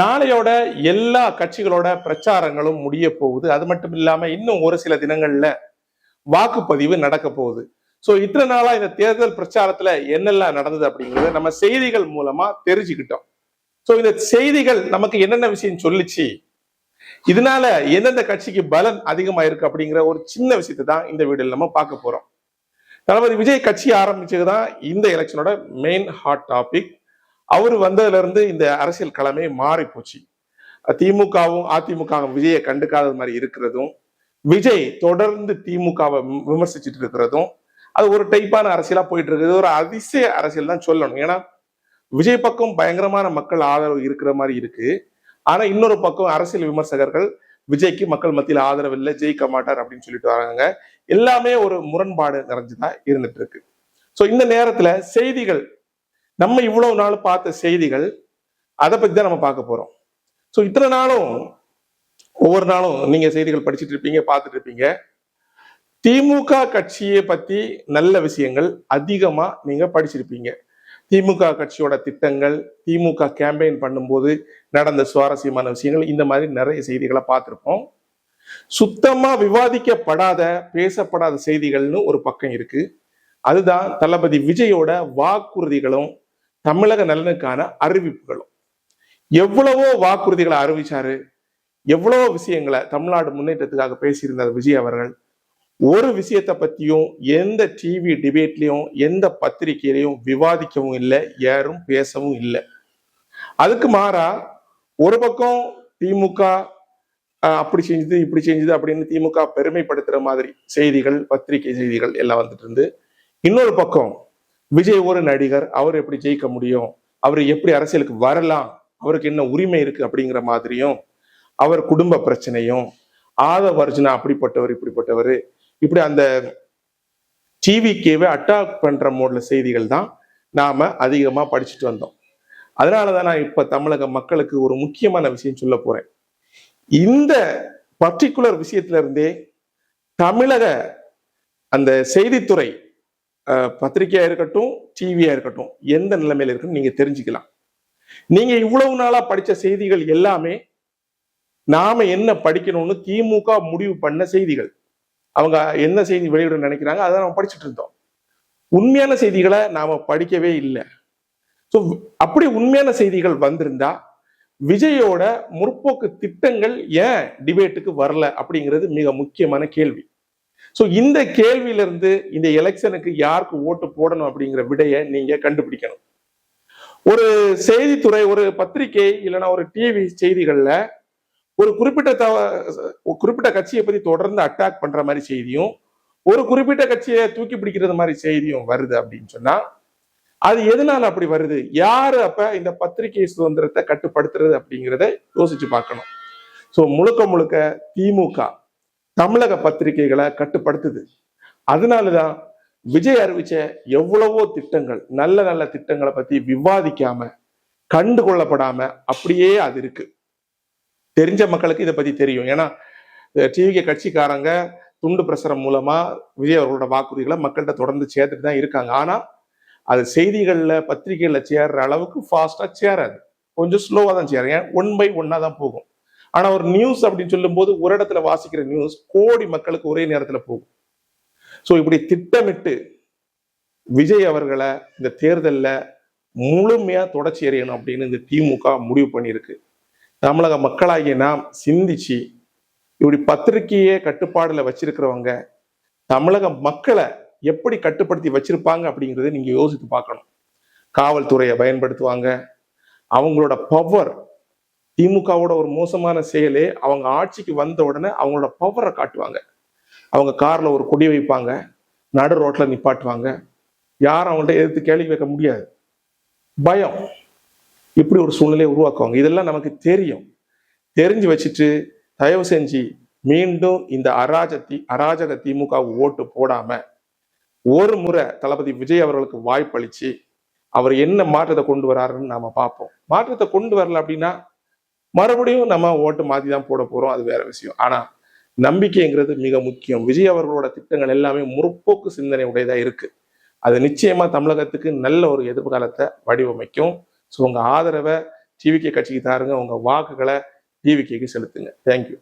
நாளையோட எல்லா கட்சிகளோட பிரச்சாரங்களும் முடிய போகுது. அது மட்டும் இல்லாம இன்னும் ஒரு சில தினங்கள்ல வாக்குப்பதிவு நடக்க போகுது. சோ இத்தனை நாளா இந்த தேர்தல் பிரச்சாரத்துல என்னெல்லாம் நடந்தது அப்படிங்கறத நம்ம செய்திகள் மூலமா தெரிஞ்சுக்கிட்டோம். சோ இந்த செய்திகள் நமக்கு என்னென்ன விஷயம் சொல்லிச்சு, இதனால எந்தெந்த கட்சிக்கு பலன் அதிகமா இருக்கு அப்படிங்கிற ஒரு சின்ன விஷயத்தை தான் இந்த வீடியோல நம்ம பார்க்க போறோம். தளபதி விஜய் கட்சி ஆரம்பிச்சதுதான் இந்த எலெக்ஷனோட மெயின் ஹாட் டாபிக். அவர் வந்ததுல இருந்து இந்த அரசியல் களமே மாறி போச்சு. திமுகவும் அதிமுகவும் விஜயை கண்டுக்காத மாதிரி இருக்கிறதும், விஜய் தொடர்ந்து திமுகவை விமர்சிச்சுட்டு இருக்கிறதும், அது ஒரு டைப்பான அரசியலா போயிட்டு இருக்குது. ஒரு அதிசய அரசியல் தான் சொல்லணும். ஏன்னா விஜய் பக்கம் பயங்கரமான மக்கள் ஆதரவு இருக்கிற மாதிரி இருக்கு. ஆனா இன்னொரு பக்கம் அரசியல் விமர்சகர்கள் விஜய்க்கு மக்கள் மத்தியில் ஆதரவு இல்லை, ஜெயிக்க மாட்டார் அப்படின்னு சொல்லிட்டு வராங்க. எல்லாமே ஒரு முரண்பாடு நிறைஞ்சுதான் இருந்துட்டு இருக்கு. சோ இந்த நேரத்துல செய்திகள், நம்ம இவ்வளவு நாள் பார்த்த செய்திகள், அதை பத்தி தான் நம்ம பார்க்க போறோம். சோ இத்தனை நாளும் ஒவ்வொரு நாளும் நீங்க செய்திகள் படிச்சுட்டு இருப்பீங்க, பார்த்துட்டு இருப்பீங்க. திமுக கட்சியை பத்தி நல்ல விஷயங்கள் அதிகமா நீங்க படிச்சிருப்பீங்க. திமுக கட்சியோட திட்டங்கள், திமுக கேம்பெயின் பண்ணும்போது நடந்த சுவாரஸ்யமான விஷயங்கள், இந்த மாதிரி நிறைய செய்திகளை பார்த்திருப்போம். சுத்தமா விவாதிக்கப்படாத, பேசப்படாத செய்திகள்னு ஒரு பக்கம் இருக்கு. அதுதான் தளபதி விஜயோட வாக்குறுதிகளும் தமிழக நலனுக்கான அறிவிப்புகளும். எவ்வளவோ வாக்குறுதிகளை அறிவிச்சாரு, எவ்வளவோ விஷயங்களை தமிழ்நாடு முன்னேற்றத்துக்காக பேசியிருந்தார் விஜய் அவர்கள். ஒரு விஷயத்தை பத்தியும் எந்த டிவி டிபேட்லயும் எந்த பத்திரிகையிலையும் விவாதிக்கவும் இல்லை, யாரும் பேசவும் இல்லை. அதுக்கு மாறா ஒரு பக்கம் திமுக அப்படி செஞ்சது இப்படி செஞ்சது அப்படின்னு திமுக பெருமைப்படுத்துற மாதிரி செய்திகள், பத்திரிகை செய்திகள் எல்லாம் வந்துட்டு இருந்து, இன்னொரு பக்கம் விஜய் ஒரு நடிகர், அவர் எப்படி ஜெயிக்க முடியும், அவர் எப்படி அரசியலுக்கு வரலாம், அவருக்கு என்ன உரிமை இருக்கு அப்படிங்கிற மாதிரியும், அவர் குடும்ப பிரச்சனையும், ஆதவ அர்ஜுனா அப்படிப்பட்டவர் இப்படிப்பட்டவர், இப்படி அந்த டிவிக்கேவே அட்டாக் பண்ற மோட்ல செய்திகள் தான் நாம அதிகமா படிச்சுட்டு வந்தோம். அதனாலதான் நான் இப்ப தமிழக மக்களுக்கு ஒரு முக்கியமான விஷயம் சொல்ல போறேன். இந்த பர்டிகுலர் விஷயத்துல இருந்தே தமிழக அந்த செய்தித்துறை, பத்திரிகையா இருக்கட்டும், டிவியா இருக்கட்டும், எந்த நிலைமையில இருக்குன்னு நீங்க தெரிஞ்சுக்கலாம். நீங்க இவ்வளவு நாளா படிச்ச செய்திகள் எல்லாமே நாம என்ன படிக்கணும்னு திமுக முடிவு பண்ண செய்திகள். அவங்க என்ன செய்தி வெளியிட நினைக்கிறாங்க அதை நம்ம படிச்சுட்டு இருந்தோம். உண்மையான செய்திகளை நாம படிக்கவே இல்லை. ஸோ அப்படி உண்மையான செய்திகள் வந்திருந்தா விஜயோட முற்போக்கு திட்டங்கள் ஏன் டிபேட்டுக்கு வரல அப்படிங்கிறது மிக முக்கியமான கேள்வி. ஸோ இந்த கேள்வியிலிருந்து இந்த எலெக்ஷனுக்கு யாருக்கு ஓட்டு போடணும் அப்படிங்கிற விடையை நீங்க கண்டுபிடிக்கணும். ஒரு செய்தித்துறை, ஒரு பத்திரிகை இல்லைன்னா ஒரு டிவி செய்திகள்ல ஒரு குறிப்பிட்ட கட்சியை பத்தி தொடர்ந்து அட்டாக் பண்ற மாதிரி செய்தியும், ஒரு குறிப்பிட்ட கட்சியை தூக்கி பிடிக்கிறது மாதிரி செய்தியும் வருது அப்படின்னு சொன்னா அது எதனால அப்படி வருது, யாரு அப்ப இந்த பத்திரிகை சுதந்திரத்தை கட்டுப்படுத்துறது அப்படிங்கிறத யோசிச்சு பார்க்கணும். சோ முழுக்க முழுக்க திமுக தமிழக பத்திரிகைகளை கட்டுப்படுத்துது. அதனாலதான் விஜய் அறிவிச்ச எவ்வளவோ திட்டங்கள், நல்ல நல்ல திட்டங்களை பத்தி விவாதிக்காம, கண்டுகொள்ளப்படாம அப்படியே அது இருக்கு. தெரிஞ்ச மக்களுக்கு இதை பத்தி தெரியும். ஏன்னா டிவிகே கட்சிக்காரங்க துண்டு பிரசுரம் மூலமா விஜய் அவர்களோட வாக்குறுதிகளை மக்கள்கிட்ட தொடர்ந்து சேர்த்துட்டு தான் இருக்காங்க. ஆனா அது செய்திகள்ல, பத்திரிகைகள்ல சேர்ற அளவுக்கு ஃபாஸ்டா சேராது, கொஞ்சம் ஸ்லோவா தான் சேரும். ஏன் 1 by 1 தான் போகும். ஆனா ஒரு நியூஸ் அப்படின்னு சொல்லும் போது ஒரு இடத்துல வாசிக்கிற நியூஸ் கோடி மக்களுக்கு ஒரே நேரத்துல போகும். சோ இப்படி திட்டமிட்டு விஜய் அவர்களை இந்த தேர்தல்ல முழுமையா தொடர்ச்சி எறியணும் அப்படின்னு இந்த திமுக முடிவு பண்ணியிருக்கு. தமிழக மக்களாகிய நாம் சிந்திச்சு இப்படி பத்திரிகையே கட்டுப்பாடுல வச்சிருக்கிறவங்க தமிழக மக்களை எப்படி கட்டுப்படுத்தி வச்சிருப்பாங்க அப்படிங்கிறத நீங்க யோசித்து பார்க்கணும். காவல்துறையை பயன்படுத்துவாங்க. அவங்களோட பவர், திமுகவோட ஒரு மோசமான செயலே அவங்க ஆட்சிக்கு வந்த உடனே அவங்களோட பவரை காட்டுவாங்க. அவங்க கார்ல ஒரு கொடி வைப்பாங்க, நடு ரோட்ல நிப்பாட்டுவாங்க, யாரும் அவங்கள்ட்ட எதிர்த்து கேள்வி வைக்க முடியாது. பயம், இப்படி ஒரு சூழ்நிலையை உருவாக்குவாங்க. இதெல்லாம் நமக்கு தெரியும். தெரிஞ்சு வச்சுட்டு தயவு செஞ்சு மீண்டும் இந்த அராஜக திமுக ஓட்டு போடாம ஒரு முறை தளபதி விஜய் அவர்களுக்கு வாய்ப்பளிச்சு அவர் என்ன மாற்றத்தை கொண்டு வராருன்னு நாம பார்ப்போம். மாற்றத்தை கொண்டு வரல அப்படின்னா மறுபடியும் நம்ம ஓட்டு மாத்தி தான் போட போறோம், அது வேற விஷயம். ஆனா நம்பிக்கைங்கிறது மிக முக்கியம். விஜய் அவர்களோட திட்டங்கள் எல்லாமே முற்போக்கு சிந்தனை உடையதா இருக்கு. அது நிச்சயமா தமிழகத்துக்கு நல்ல ஒரு எதிர்காலத்தை வடிவமைக்கும். ஸோ உங்க ஆதரவை டிவிகே கட்சிக்கு தாருங்க, உங்க வாக்குகளை டிவிகேக்கு செலுத்துங்க. தேங்க்யூ.